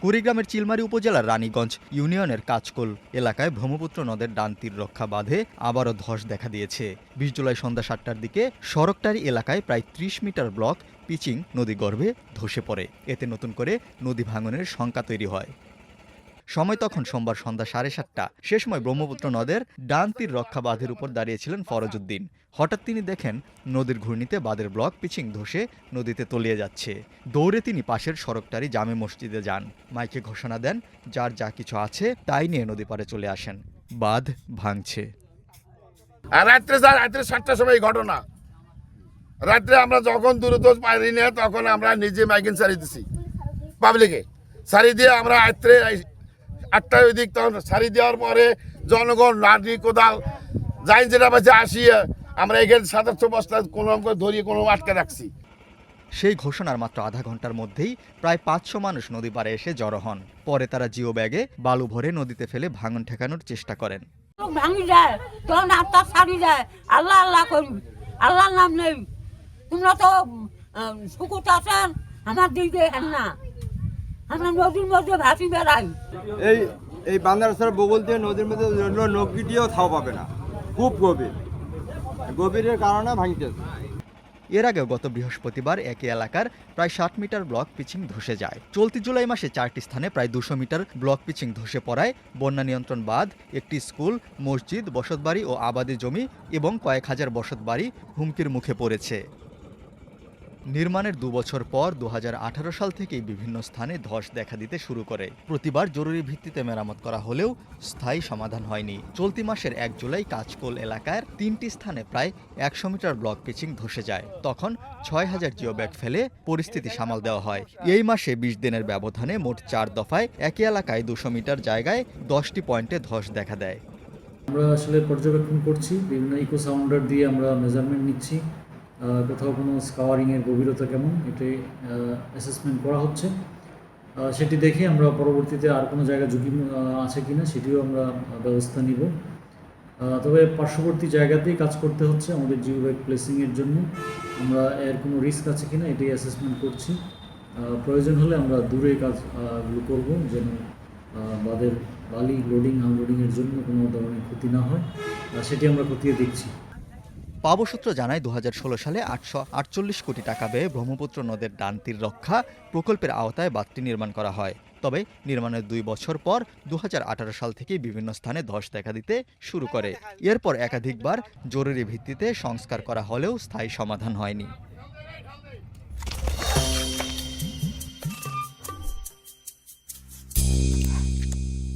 কুড়িগ্রামের চিলমারী উপজেলার রানীগঞ্জ ইউনিয়নের কাজকোল এলাকায় ব্রহ্মপুত্র নদের ডান তীর রক্ষা বাঁধে আবারও ধস দেখা দিয়েছে। ২০ জুলাই সন্ধ্যা ৭টার দিকে সড়কটারি এলাকায় প্রায় ৩০ মিটার ব্লক পিচিং নদীগর্ভে ধসে পড়ে। এতে নতুন করে নদী ভাঙনের শঙ্কা তৈরি হয়। সময় তখন সোমবার সন্ধ্যা ৭:৩০। সে সময় ব্রহ্মপুত্র নদের ডান তীর রক্ষা বাঁধের উপর দাঁড়িয়েছিলেন ফরজ উদ্দিন। হঠাৎ তিনি দেখেন নদীর ঘূর্ণিতে বাঁধের ব্লক পিচিং ধসে নদীতে তলিয়ে যাচ্ছে। দৌড়ে তিনি পাশের সড়কটারি জামে মসজিদে যান। মাইকে ঘোষণা দেন, যার যা কিছু আছে তাই নিয়ে নদী পারে চলে আসেন, বাঁধ ভাঙছে। রাত্রে ৭টার সময় এই ঘটনা। রাত্রে আমরা যখন দ্রুত পারি না তখন আমরা নিজে মাইকিং সারি দিছি পাবলিকে। সারি দিয়ে আমরা রাত্রে ৮টার ওই দিক তখন সারি দেওয়ার পরে জনগণ লাঠি কোদাল যাই যেটা পাচ্ছে আসিয়ে আমরা এখানে ৭০০ বস্তা কোনো ধরিয়ে কোনো আটকে রাখছি। সেই ঘোষণার মাত্র আধা ঘন্টার মধ্যেই প্রায় ৫০০ মানুষ নদী পাড়ে এসে জড়ো হন। পরে তারা জিও ব্যাগে বালু ভরে নদীতে ফেলে ভাঙন ঠেকানোর চেষ্টা করেন। ভাঙি যায় তখন আত্মা ছাড়ি যায়, আল্লাহ আল্লাহ করি, আল্লাহর নাম নেই। তোমরা তো সুকুত আছেন, আমার দিকে না, আমরা নদীর মধ্যে ভাসি বেড়াই। এই বান্দারসর বগল দিয়ে নদীর মধ্যে নৌকিটিও থাও পাবে না, খুব গভীরের কারণে ভাঙতেছে। এর আগেও গত বৃহস্পতিবার একই এলাকার প্রায় ৬০ মিটার ব্লক পিচিং ধসে যায়। চলতি জুলাই মাসে ৪টি স্থানে প্রায় ২০০ মিটার ব্লক পিচিং ধসে পড়ায় বন্যা নিয়ন্ত্রণ বাঁধ, একটি স্কুল, মসজিদ, বসতবাড়ি ও আবাদি জমি এবং কয়েক হাজার বসতবাড়ি হুমকির মুখে পড়েছে। নির্মাণের ২ বছর পর ২০১৮ সাল থেকেই বিভিন্ন স্থানে ধস দেখা দিতে শুরু করে। প্রতিবার জরুরি ভিত্তিতে মেরামত করা হলেও স্থায়ী সমাধান হয়নি। চলতি মাসের ১ জুলাই কাজকোল এলাকার ৩টি স্থানে প্রায় ১০০ মিটার ব্লক পিচিং ধসে যায়। তখন ৬,০০০ জিও ব্যাগ ফেলে পরিস্থিতি সামাল দেওয়া হয়। এই মাসে ২০ দিনের ব্যবধানে মোট ৪ দফায় একই এলাকায় ২০০ মিটার জায়গায় ১০টি পয়েন্টে ধস দেখা দেয়। আমরা আসলে পর্যবেক্ষণ করছি, বিভিন্ন ইকো সাউন্ডার দিয়ে আমরা মেজারমেন্ট নিচ্ছি, কোথাও কোনো স্কাওয়ারিংয়ের গভীরতা কেমন এটি অ্যাসেসমেন্ট করা হচ্ছে। সেটি দেখে আমরা পরবর্তীতে আর কোনো জায়গায় ঝুঁকি আছে কিনা সেটিও আমরা ব্যবস্থা নিব। তবে পার্শ্ববর্তী জায়গাতেই কাজ করতে হচ্ছে আমাদের জিও ব্যাগ প্লেসিংয়ের জন্য। আমরা এর কোনো রিস্ক আছে কিনা এটি অ্যাসেসমেন্ট করছি। প্রয়োজন হলে আমরা দূরে কাজগুলো করব, যেন বাঁধের বালি লোডিং আনলোডিংয়ের জন্য কোনো ধরনের ক্ষতি না হয়, সেটি আমরা খতিয়ে দেখছি। পাবো সূত্র জানায় ২০১৬ সালে ৮৪৮ কোটি টাকা ব্যয়ে ব্রহ্মপুত্র নদের ডান তীর রক্ষা প্রকল্পের আওতায় বাঁধটি নির্মাণ করা হয়। তবে নির্মাণের ২ বছর পর ২০১৮ সাল থেকেই বিভিন্ন স্থানে ধস দেখা দিতে শুরু করে। এরপর একাধিকবার জরুরি ভিত্তিতে সংস্কার করা হলেও স্থায়ী সমাধান হয়নি।